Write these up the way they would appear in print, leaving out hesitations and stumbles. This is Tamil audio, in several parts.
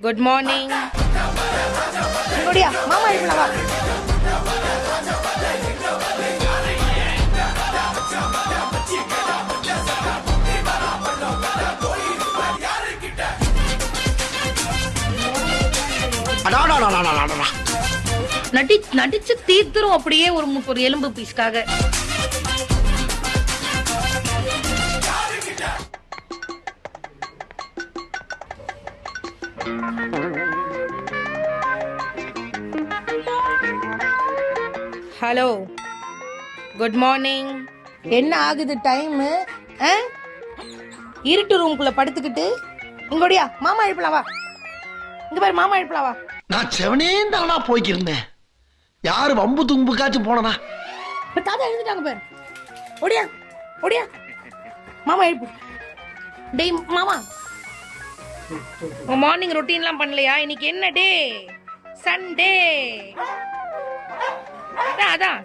Good morning. இங்கோடியா மாமா எழுப்பலாம் வா. நடிச்சு தீர்த்துரும் அப்படியே ஒரு எலும்பு பீஸ்க்காக. Hello good morning. என்ன ஆகுது டைமு? இருட்டு ரூம்குள்ள படுத்துக்கிட்டு இங்கோடியா மாமா எழுப்பலாம் வா. இங்க பாரு மாமா எழுப்பலாம் வா. நான் செவனேந்தானா போய்க்கிருந்தேன். யாரு வம்பு தும்புக்காச்சும் போனனா? தாத்தா எழுந்துட்டாங்க பாரு. ஓடியா ஓடியா மாமா எழுப்பு. டேய் மாமா, மார்னிங் ரொட்டீன்லாம் பண்ணலையா? இன்னைக்கு என்ன டே? சண்டே. அதான்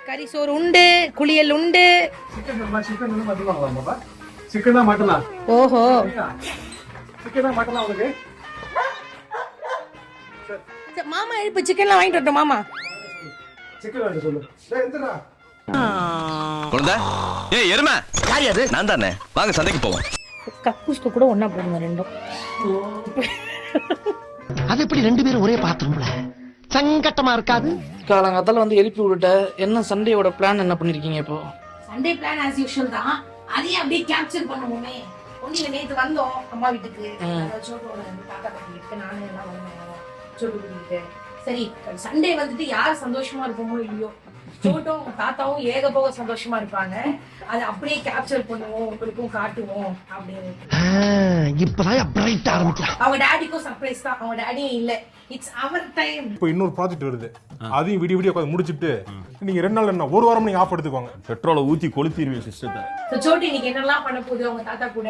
கறி சோறு உண்டு, குளியல் உண்டு. ஓஹோ மாமா எழுப்பு. சிக்கன்லாம் வாங்கிட்டு வரட்டும் மாமா. எருமை நான் தானே. வாங்க சந்தைக்கு போவோம். கக்கூஸ்க்கு கூட ஒன்னா போடுங்க ரெண்டும். அது எப்படி ரெண்டு பேரும் ஒரே பாத்ரூம்ல? சங்கட்டமா இருக்காது? காலங்காத்தால வந்து எழுப்பி விட்டுட்ட. என்ன சண்டேயோட பிளான் என்ன பண்ணிருக்கீங்க இப்போ? சண்டே பிளான் ஆஸ் யூஷுவல் தான். அதையே அப்படியே கேப்சர் பண்ணுவோமே. ஒண்ணுல நேத்து வந்தோம் அம்மா வீட்டுக்கு. சோட்டோட தாத்தா பாட்டி வீட்டுக்கு நானும் எல்லாம் வந்தோம். சோட்டு கூட்டிட்டு சரி சண்டே வந்துட்டு யார் சந்தோஷமா இருப்போமோ இல்லையோ, சோட்டும் தாத்தாவும் ஏக போக சந்தோஷமா இருப்பாங்க. அதை அப்படியே கேப்சர் பண்ணுவோம், உங்களுக்கும் காட்டுவோம் அப்படின்னு. இப்பதான் பிரைட் ஆரம்பிக்கலாம். அவங்க டாடிக்கும் சர்ப்ரைஸ் தான். அவங்க டாடியும் இல்ல. It's our time. இப்போ இன்னொரு ப்ராஜெக்ட் வருது. அதையும் வீடியோ உட்காந்து முடிச்சிட்டு நீங்க 2 நாள் என்ன ஒரு வாரம் நீங்க ஆஃப் எடுத்துக்கோங்க. பெட்ரோலை ஊத்தி கொளுத்திடுவீங்க சிஸ்டத்தை. சோட்டு இன்னைக்கு என்னெல்லாம் பண்ண போகுது அவங்க தாத்தா கூட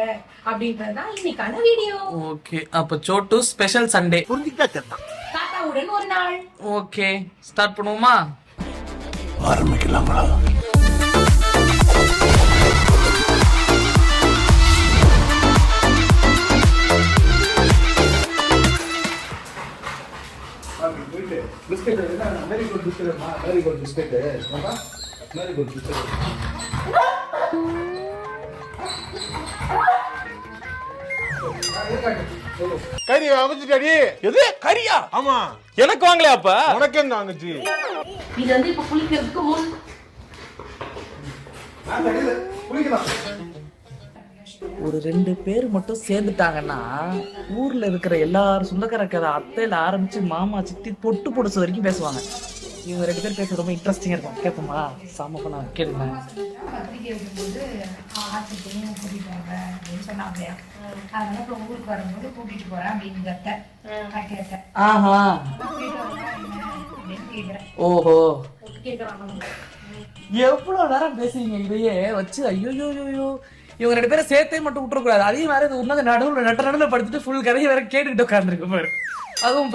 அப்படின்றதுதான் இன்னைக்கான வீடியோ. ஓகே, அப்ப சோட்டு ஸ்பெஷல் சண்டே. புரிஞ்சுக்கிட்டா சரிதான். தாத்தாவுடன் ஒரு நாள். ஓகே, ஸ்டார்ட் பண்ணுவோமா? ஆரம்பிக்கலாங்களா? கறி அமைச்சிட்டாடி. எது கறியா? ஆமா, எனக்கு வாங்கலையா? அப்ப உனக்கு எங்க வாங்குச்சு? இது வந்து இப்ப குளிக்கிறதுக்கு முன் ஒரு 2 பேர் மட்டும் சேர்ந்துட்டாங்கன்னா ஊர்ல இருக்கிற எல்லாரும் சொந்தக்கார கதை அத்தையில ஆரம்பிச்சு மாமா சித்தி பொட்டு பொடுசு வரைக்கும் பேசுவாங்க. இவங்க 2 பேர் பேச ரொம்ப இன்ட்ரெஸ்டிங்கா இருக்கும். கேட்போமா? சாம பண்ண கேளுங்க. பத்திரிக்கை வைக்கும்போது ஆசிரியரையும் கூட்டிட்டு வாங்க அப்படின்னு சொன்னாங்க. அதனால இப்ப ஊருக்கு வரும்போது கூட்டிட்டு போறேன் அப்படின்னு கேட்டேன். ஆஹா, அப்படின்னு கேக்குறேன். ஓஹோ, கேட்கறாங்க. எவ்வளவு நேரம் பேசுறீங்க இதையே வச்சு? ஐயோ இவங்க 2 பேரும் சேர்த்தே மட்டும் விட்டுறக்கூடாது. அதையும் வேற இது உன்னத நடுவில் படுத்துட்டு ஃபுல் கதையை வேற கேட்டுக்கிட்டு உட்காந்துருக்கு பாரு. அதுவும்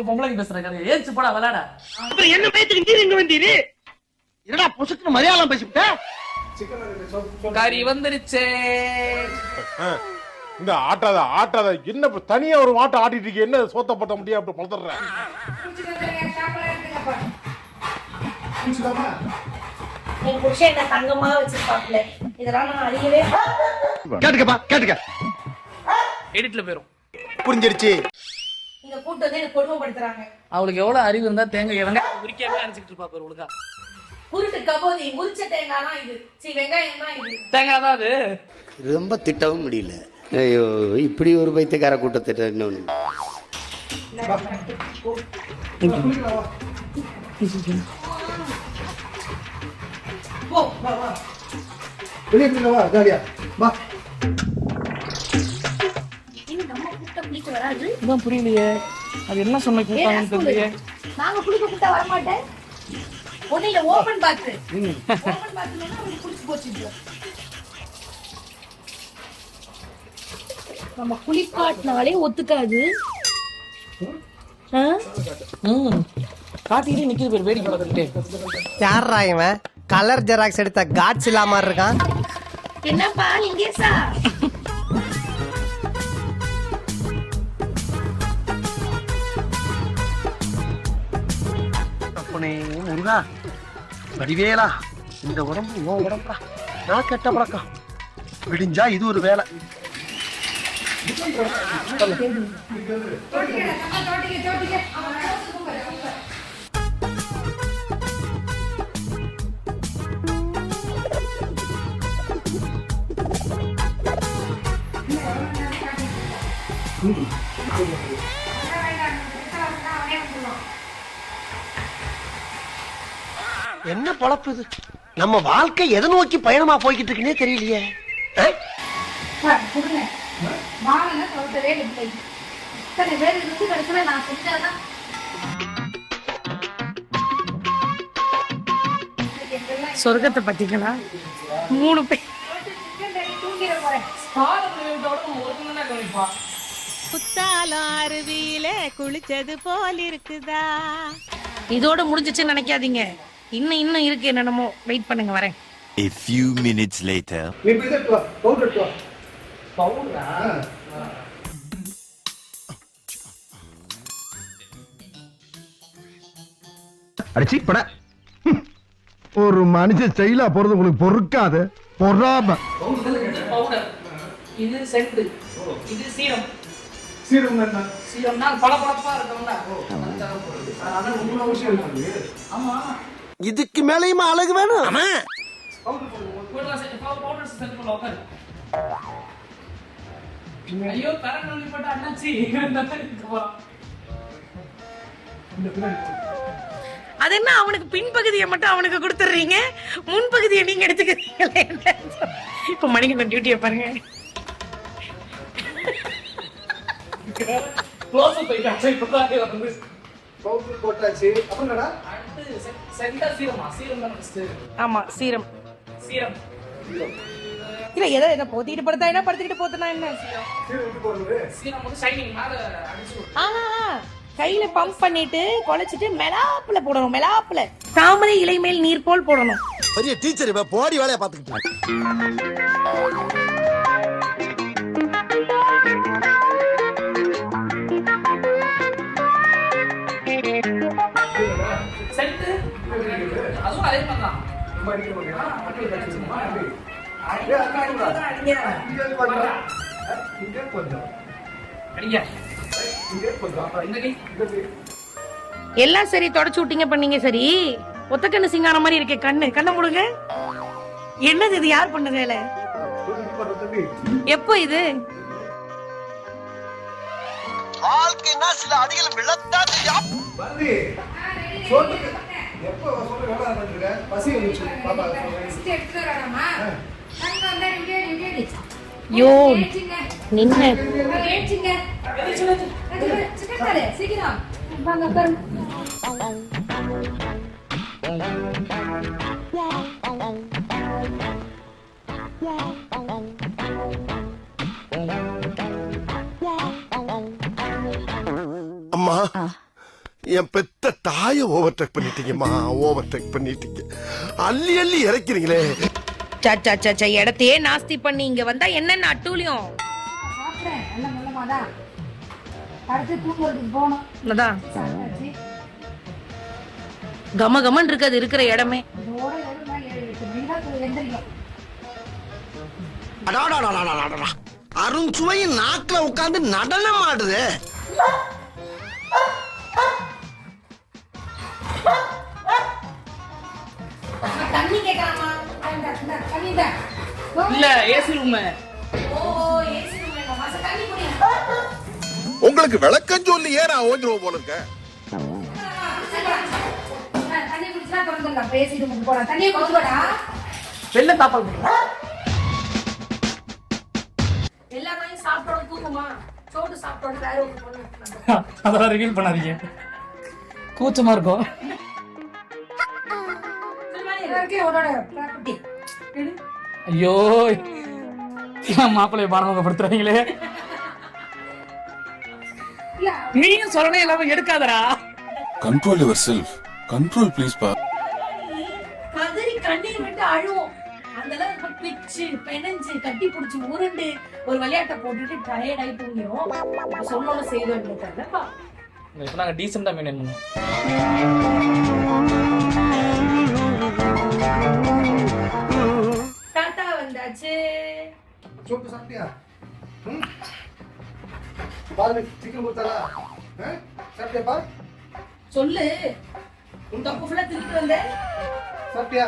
பொம்பளைங்க பேசுற கதையை ஏச்சு போடா விளையாட. என்ன பேச்சுக்கு நீங்க வந்தீரு? என்னடா பொசுக்கு மலையாளம் பேசிவிட்ட? கறி வந்துருச்சே. இந்த ஆட்டாத என்ன தனியா ஒரு மாட்டை ஆட்டிட்டு இருக்கீங்க? என்ன சோத்த பத்த முடியாது அப்படி பழத்துறேன். என் புருஷன் என்ன தங்கமா வச்சிருப்பாப்ல. இதெல்லாம் நான் அறியவே. கேட்டுக்க எடிட்ல போயிரும். புரிஞ்சிருச்சு. இந்த கூட்டு வந்து எனக்கு கொடுமைப்படுத்துறாங்க. அவளுக்கு எவ்வளவு அறிவு இருந்தா தேங்காய் வெங்காயம் உரிக்காம நினைச்சிட்டு இருப்பா பாரு. உலகா குருட்டு கபோதி உரிச்ச தேங்காய் தான் இது. வெங்காயம் தான் இது. தேங்காய் தான் அது. ரொம்ப திட்டவும் முடியல. ஐயோ, இப்படி ஒரு பைத்தியக்கார கூட்டத்திட்ட இன்னொன்று. புரியலையே, அது என்ன சொன்ன கூட்டாங்கன்னு தெரியலையே. நாங்க குளிக்க கூட்டா வர மாட்டேன். ஒண்ணுல ஓபன் பாத். ஓபன் பாத்ல குளிச்சு போச்சு. நம்ம குளிப்பாட்டினாலே ஒத்துக்காது. காட்டிட்டு நிக்கிது பேர் வேடிக்கை பார்த்துட்டு. யாரா இவன்? கலர் ஜெராக்ஸ் எடுத்த காட்ஸ் இல்லாம இருக்கான். என்னப்பா லிங்கேசா? முருகா வடிவேலா இந்த உடம்பு உன் உடம்புடா நான் கெட்ட பழக்கம் விடிஞ்சா இது ஒரு வேலை என்ன பொழப்பு இது நம்ம வாழ்க்கை எதை நோக்கி பயணமா போய்கிட்டு இருக்குன்னே தெரியலையே கொடுங்க வாங்க தோட்டவே இல்லை இத்தனை பேர் இருந்து கடைசியில நான் செஞ்சாதான் சொர்க்கத்தை பத்திங்களா 3 பேர் தூங்கிட போறேன் குத்தாலம் அருவியில குளிச்சது போல் இருக்குதா. இதோட முடிஞ்சிச்சுன்னு நினைக்காதீங்க, இன்னும் இருக்கு என்னென்னமோ. வெயிட் பண்ணுங்க, வரேன். A few minutes later. அடிச்சி பட ஒரு மனுஷன் செயலா போறது உங்களுக்கு பொறுக்காது பொறாம இது சென்ட், இது சீரம். சீரம்னா பளபளப்பா இருக்கும்ல. அதான் உண்மை விஷயம் இருக்கு. ஆமா, இதுக்கு மேலயுமா அழகு வேணும். ஐயோ கரண்ட் வந்து போட்டு அண்ணாச்சி அது என்ன, அவனுக்கு பின்பகுதியை மட்டும் அவனுக்கு கொடுத்துடுறீங்க, முன்பகுதியை நீங்க எடுத்துக்கிறீங்களே. இப்ப மணிகண்டன் டியூட்டியை பாருங்க. ஆமா, சீரம். சீரம் இல்ல, எதை போத்திட்டு படுத்தா என்ன, படுத்துக்கிட்டு போத்தனா என்ன. சீரம் வந்து ஷைனிங் மேல அடிச்சு கையில பம்ப் பண்ணிட்டு குழைச்சிட்டு மெலாப்புல போடணும். மெலாப்புல தாமரை இலை மேல் நீர் போல் போடணும். பெரிய டீச்சர் இப்ப போடி வேலையை பாத்துக்கிட்டு. அதுவும் அதே மாதிரிதான். எல்லாம் சரி, தொடச்சு விட்டீங்க, பண்ணீங்க சரி. ஒத்தக்கண்ணு சிங்காரம் மாதிரி இருக்கே கண்ணு. கண்ணை முடுங்க. என்னது இது, யார் பண்ண வேலை? எப்போ இது? வாழ்க்கைன்னா சில அடிகள் விழத்தா செய்யும். யோ நின்ன சீக்கிரம் அம்மா, என் பெத்த தாய ஓவர்டேக் பண்ணிட்டீங்கம்மா, ஓவர்டேக் பண்ணிட்டீங்க. அள்ளி அள்ளி இறக்கிறீங்களே. இடத்தையே நாஸ்தி பண்ணி இங்க வந்தா என்னென்ன அட்டூழியம். சாப்பிட்டேன் நல்ல நல்லமாதான். அடுத்து தூங்குறதுக்கு போகணும். கம கமன் இருக்காது இருக்கிற இடமே. அருண் சுவையின் நாக்குல உட்கார்ந்து நடனம் ஆடுது. தண்ணி கேட்கலாமா? இல்ல, ஏசி ரூம். உங்களுக்கு விளக்கம் சொல்லி ஏன் நான் ஓஞ்சிருவோம் போல இருக்க. தண்ணி குடிச்சா திறந்துடலாம். ஏசி ரூமுக்கு போலாம். தண்ணியை கொண்டுடா. வெள்ள தாப்பல் பண்ணுங்க. எல்லா நாயும் சாப்பிட்டோட தூங்குமா? சோறு சாப்பிட்டோட வேற ஒன்று பண்ணு. அதெல்லாம் ரிவீல் பண்ணாதீங்க, கூச்சமா இருக்கும். ஐயோ, மாப்பிள்ளைய பானமுகப்படுத்துறாங்களே. நீயும் சொல்லணும், எல்லாமே எடுக்காதரா. Control yourself, control please பா. கதறி கண்ணீர் விட்டு அழுவோம். அந்த அளவுக்கு பிச்சு பெனஞ்சு கட்டி பிடிச்சி உருண்டு ஒரு விளையாட்டை போட்டுட்டு டயர்ட் ஆகி தூங்கிடும். சொன்னோன்னு செய்தோம். இப்ப நாங்க டீசெண்டா மெயின்டைன் பண்ணுவோம். தாத்தா வந்தாச்சு. சோப்பு சாப்பிட்டியா? பாரு சிக்கன் கொடுத்தாரா? சாப்பிட்டியாப்பா? சொல்லு, உன் தப்பு ஃபுல்லா திருப்பி வந்த. சாப்பிட்டியா?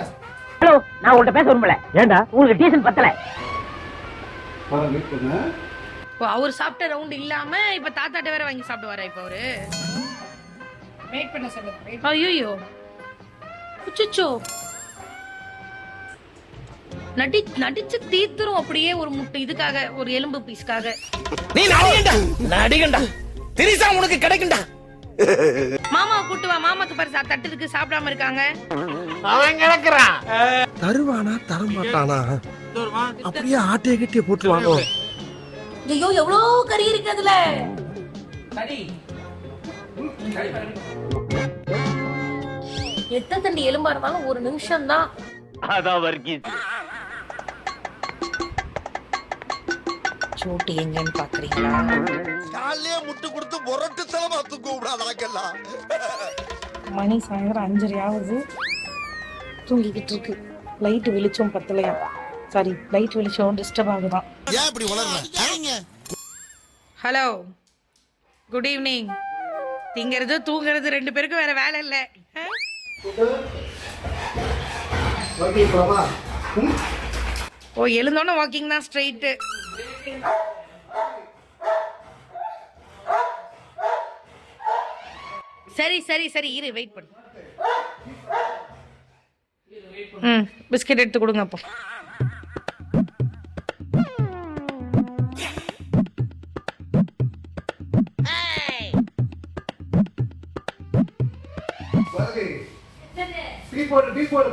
ஹலோ, நான் உங்கள்ட்ட பேச விரும்பல. ஏண்டா உங்களுக்கு டீசன் பத்தல? இப்போ அவர் சாப்பிட்ட ரவுண்ட் இல்லாம இப்ப தாத்தாட்ட வேற வாங்கி சாப்பிட்டு வரா இப்ப அவரு. வெயிட் பண்ண சொல்லுங்க. ஐயோ அச்சச்சோ, நடிச்சு தீத்துரும் அப்படியே ஒரு முட்டை இதுக்காக, ஒரு எலும்பு பீஸ்க்காக. நீ நடிகண்டா திரிசா உனக்கு கிடைக்கும்டா. மாமா கூட்டு வா, மாமாக்கு பாரு தட்டு இருக்கு, சாப்பிடாம இருக்காங்க. அவன் கிடக்குறான். தருவானா தரமாட்டானா? அப்படியே ஆட்டிய கட்டிய போட்டுருவானோ? ஐயோ எவ்வளவு கறி இருக்கு அதுல. எத்தனை தண்டி எலும்பா இருந்தாலும் ஒரு நிமிஷம் தான். அதான் வர்க்கீஸ். சோட்டு எங்கன்னு பாக்குறீங்களா? காலையே முட்டு கொடுத்து முரட்டு தலமா தூக்க விடாதாக்கெல்லாம். மணி சாயந்தரம் 5:30 ஆகுது. தூங்கிக்கிட்டு இருக்கு. லைட் வெளிச்சம் பத்தலையா? சாரி, லைட் வெளிச்சம் டிஸ்டர்ப் ஆகுதான். ஏன் இப்படி வளர்ற? Hello, good evening. திங்கிறது தூங்குறது 2 பேருக்கும் வேற வேலை இல்ல. ஓ, எழுந்தோன்னு வாக்கிங் தான் ஸ்ட்ரெயிட். சரி சரி சரி, இரு, வெயிட் பண்ணு. பிஸ்கெட் எடுத்து கொடுங்க அப்போ.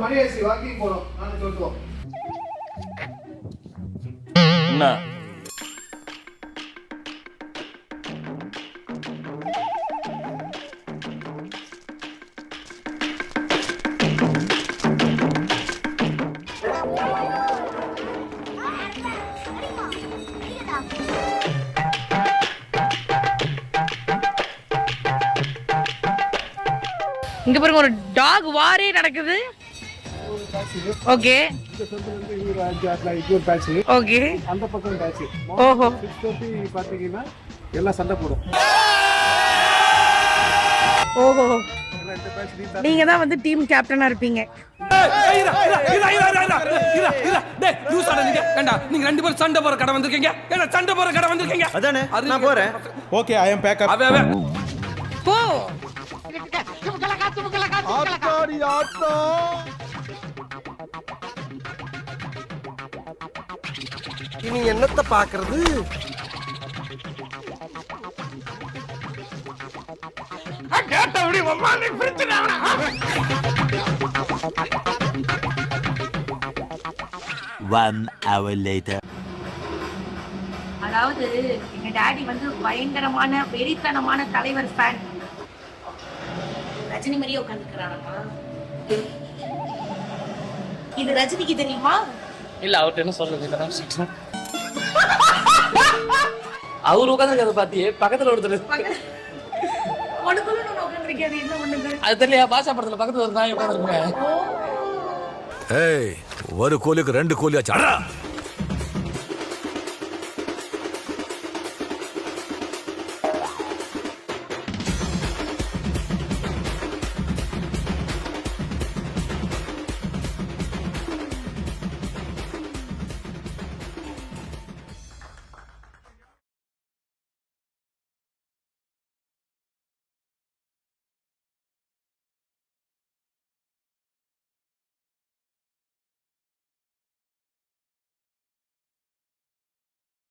மணி ஆயிடுச்சு, வாக்கிங் போறோம். நான் சொல்லுவோம். என்ன இங்க பாருங்க, ஒரு டாக் வாரே நடக்குது. ஓகே ஓகே, அந்த பக்கம் பேட்ச். ஓஹோ, 6:30 பாத்தீங்கன்னா எல்லாம் சண்டை போடும். ஓஹோ, நீங்க தான் வந்து டீம் கேப்டனா இருப்பீங்க. நீங்க 2 பேரும் சண்டை போற கடை வந்திருக்கீங்க. என்ன சண்டை போற கடை வந்திருக்கீங்க? அதானே நான் போறேன். ஓகே, ஐ அம் பேக் அப். போ. ஆத்தாடி ஆத்தா. இனி என்னத்த பாக்குறது? அதாவது எங்க டாடி வந்து பயங்கரமான வெறித்தனமான தலைவர் ஃபேன். ரஜினி மாதிரியே உட்காந்துக்கிறானா? இது ரஜினிக்கு தெரியுமா? இல்ல, அவர்கிட்ட என்ன சொல்றது? அவர் உட்காந்துருக்கிறத பாத்தியே பக்கத்துல ஒருத்தர் உனக்குள்ள நான் உட்காந்துருக்கேன். என்ன பண்ணுது அது தெரியலையா? பாஷா படத்துல பக்கத்துல ஒரு நாய் உட்காந்துருக்கேன். ஏய், ஒரு கோலுக்கு 2 கோலியாச்சு.